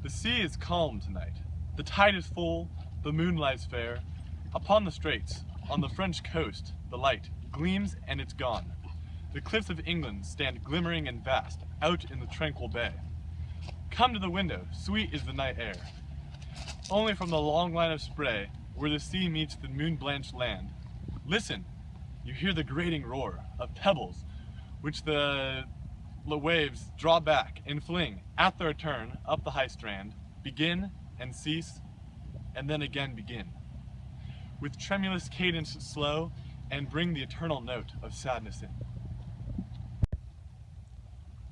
The sea is calm tonight. The tide is full, the moon lies fair. Upon the straits, on the French coast, the light gleams and it's gone. The cliffs of England stand glimmering and vast, out in the tranquil bay. Come to the window, sweet is the night air. Only from the long line of spray, where the sea meets the moon-blanched land, listen, you hear the grating roar of pebbles, which the waves draw back and fling, at their turn, up the high strand, begin and cease, and then again begin, with tremulous cadence slow, and bring the eternal note of sadness in.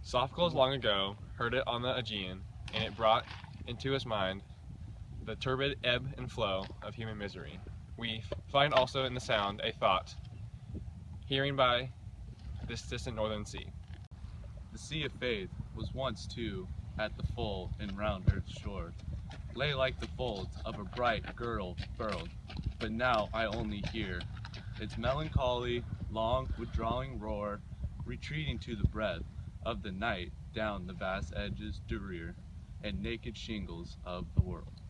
Sophocles long ago heard it on the Aegean, and it brought into his mind the turbid ebb and flow of human misery. We find also in the sound a thought, hearing by this distant northern sea. The sea of faith was once too at the full and round earth's shore, lay like the folds of a bright girdle furled, but now I only hear its melancholy, long withdrawing roar, retreating to the breath of the night down the vast edges drear and naked shingles of the world.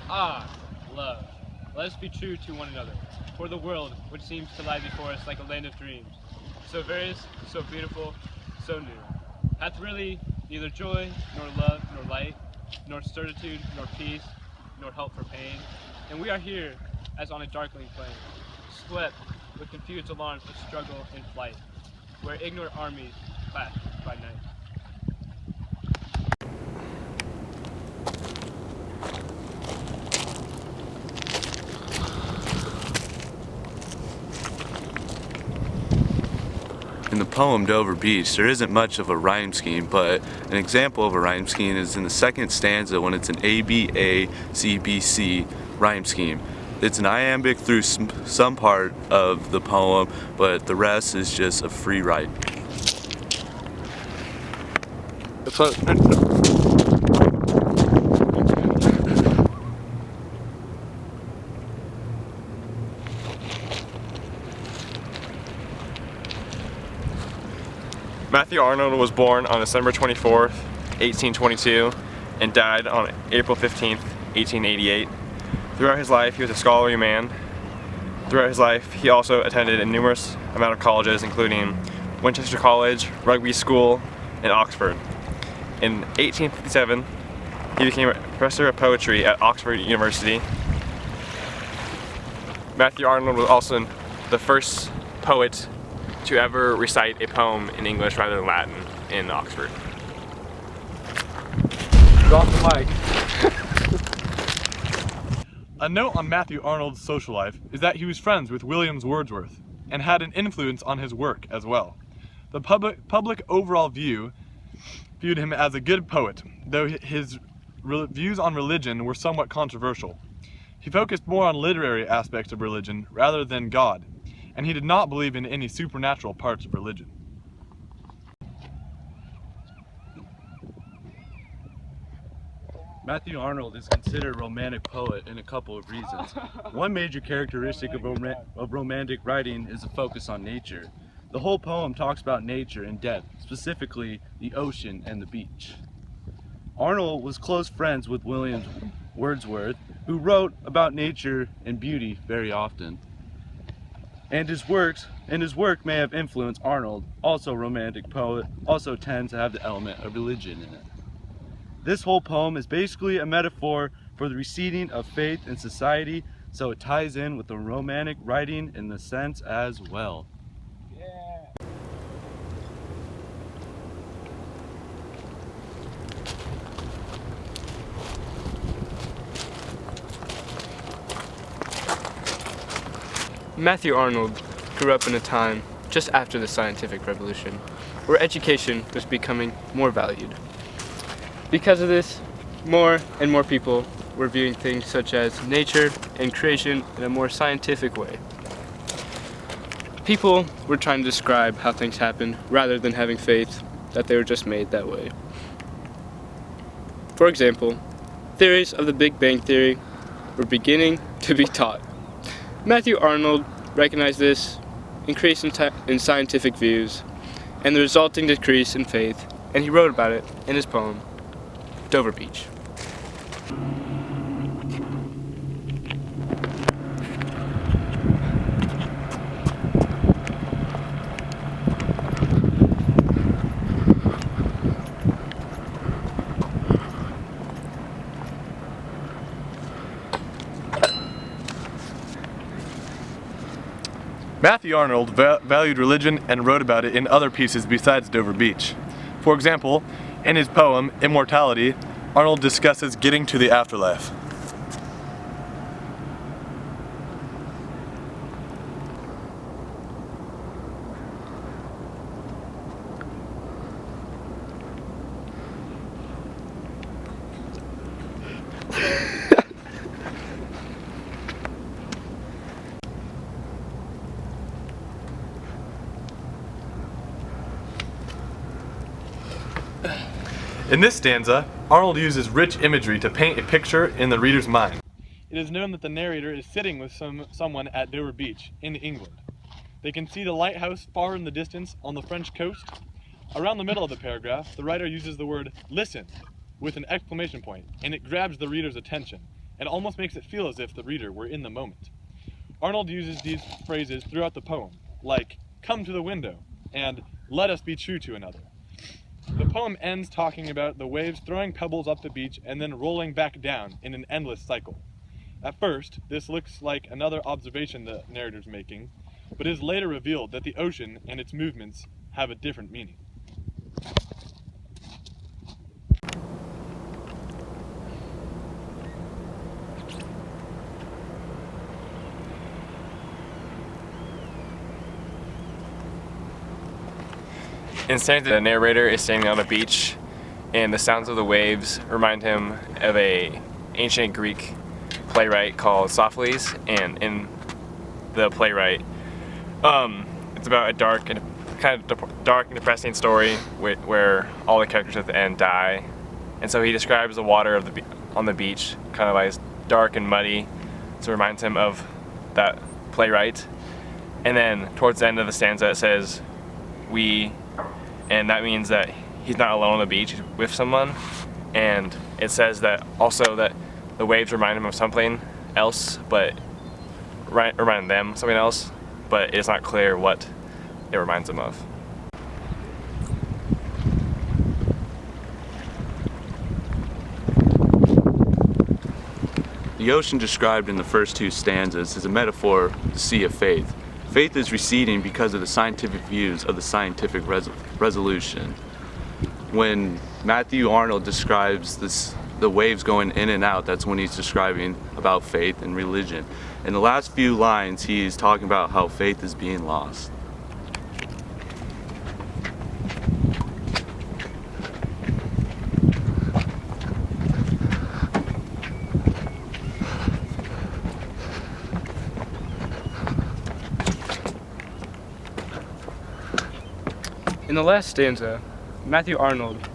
Ah, love, let us be true to one another, for the world, which seems to lie before us like a land of dreams, so various, so beautiful, so new, hath really neither joy, nor love, nor light, nor certitude, nor peace, nor help for pain, and we are here as on a darkling plain, swept with confused alarms of struggle and flight, where ignorant armies clash by night. In the poem Dover Beach, there isn't much of a rhyme scheme, but an example of a rhyme scheme is in the second stanza when it's an A-B-A-C-B-C rhyme scheme. It's an iambic through some part of the poem, but the rest is just a free write. Matthew Arnold was born on December 24th, 1822, and died on April 15th, 1888. Throughout his life, he was a scholarly man. Throughout his life, he also attended a numerous amount of colleges, including Winchester College, Rugby School, and Oxford. In 1857, he became a professor of poetry at Oxford University. Matthew Arnold was also the first poet to ever recite a poem in English rather than Latin in Oxford. Drop the mic. A note on Matthew Arnold's social life is that he was friends with William Wordsworth and had an influence on his work as well. The public overall viewed him as a good poet, though his views on religion were somewhat controversial. He focused more on literary aspects of religion rather than God, and he did not believe in any supernatural parts of religion. Matthew Arnold is considered a romantic poet in a couple of reasons. One major characteristic of romantic writing is a focus on nature. The whole poem talks about nature in depth, specifically the ocean and the beach. Arnold was close friends with William Wordsworth, who wrote about nature and beauty very often. And his work may have influenced Arnold, also a romantic poet, also tends to have the element of religion in it. This whole poem is basically a metaphor for the receding of faith in society, so it ties in with the romantic writing in the sense as well. Matthew Arnold grew up in a time just after the scientific revolution, where education was becoming more valued. Because of this, more and more people were viewing things such as nature and creation in a more scientific way. People were trying to describe how things happened rather than having faith that they were just made that way. For example, theories of the Big Bang Theory were beginning to be taught. Matthew Arnold recognized this increase in scientific views and the resulting decrease in faith, and he wrote about it in his poem, Dover Beach. Matthew Arnold valued religion and wrote about it in other pieces besides Dover Beach. For example, in his poem, Immortality, Arnold discusses getting to the afterlife. In this stanza, Arnold uses rich imagery to paint a picture in the reader's mind. It is known that the narrator is sitting with someone at Dover Beach, in England. They can see the lighthouse far in the distance on the French coast. Around the middle of the paragraph, the writer uses the word "listen" with an exclamation point, and it grabs the reader's attention, and almost makes it feel as if the reader were in the moment. Arnold uses these phrases throughout the poem, like "come to the window" and "let us be true to another." The poem ends talking about the waves throwing pebbles up the beach and then rolling back down in an endless cycle. At first, this looks like another observation the narrator's making, but it is later revealed that the ocean and its movements have a different meaning. In stanza, the narrator is standing on a beach, and the sounds of the waves remind him of a ancient Greek playwright called Sophocles. And in the playwright, it's about a dark and depressing story where all the characters at the end die. And so he describes the water of on the beach kind of like dark and muddy, so it reminds him of that playwright. And then towards the end of the stanza, it says, "we." And that means that he's not alone on the beach, he's with someone. And it says that also that the waves remind him of something else, but remind them something else, but it's not clear what it reminds him of. The ocean described in the first two stanzas is a metaphor for the sea of faith. Faith is receding because of the scientific views of the scientific resolution. When Matthew Arnold describes the waves going in and out, that's when he's describing about faith and religion. In the last few lines, he's talking about how faith is being lost. In the last stanza, Matthew Arnold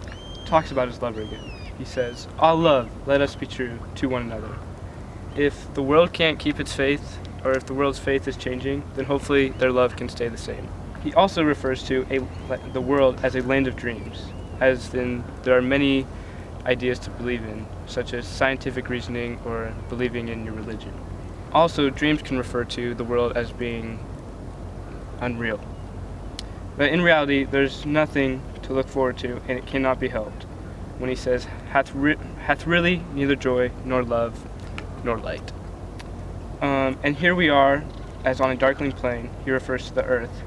talks about his lover again. He says, "Ah, love, let us be true to one another." If the world can't keep its faith, or if the world's faith is changing, then hopefully their love can stay the same. He also refers to the world as a land of dreams, as in there are many ideas to believe in, such as scientific reasoning or believing in your religion. Also, dreams can refer to the world as being unreal. But in reality, there's nothing to look forward to, and it cannot be helped. When he says, hath really neither joy, nor love, nor light. And here we are, as on a darkling plain, he refers to the earth,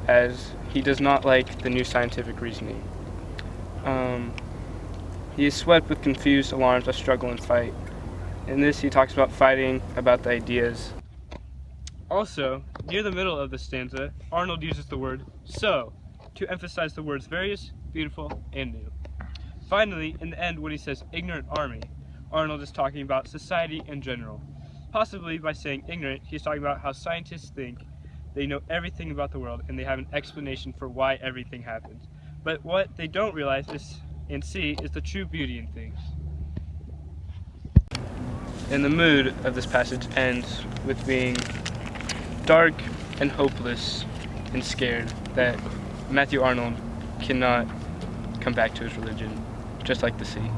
as he does not like the new scientific reasoning. He is swept with confused alarms of struggle and fight. In this, he talks about fighting, about the ideas. Also, near the middle of the stanza, Arnold uses the word "so" to emphasize the words various, beautiful, and new. Finally, in the end, when he says ignorant army, Arnold is talking about society in general. Possibly by saying ignorant, he's talking about how scientists think they know everything about the world and they have an explanation for why everything happens. But what they don't realize and see is the true beauty in things. And the mood of this passage ends with being dark and hopeless and scared that Matthew Arnold cannot come back to his religion, just like the sea.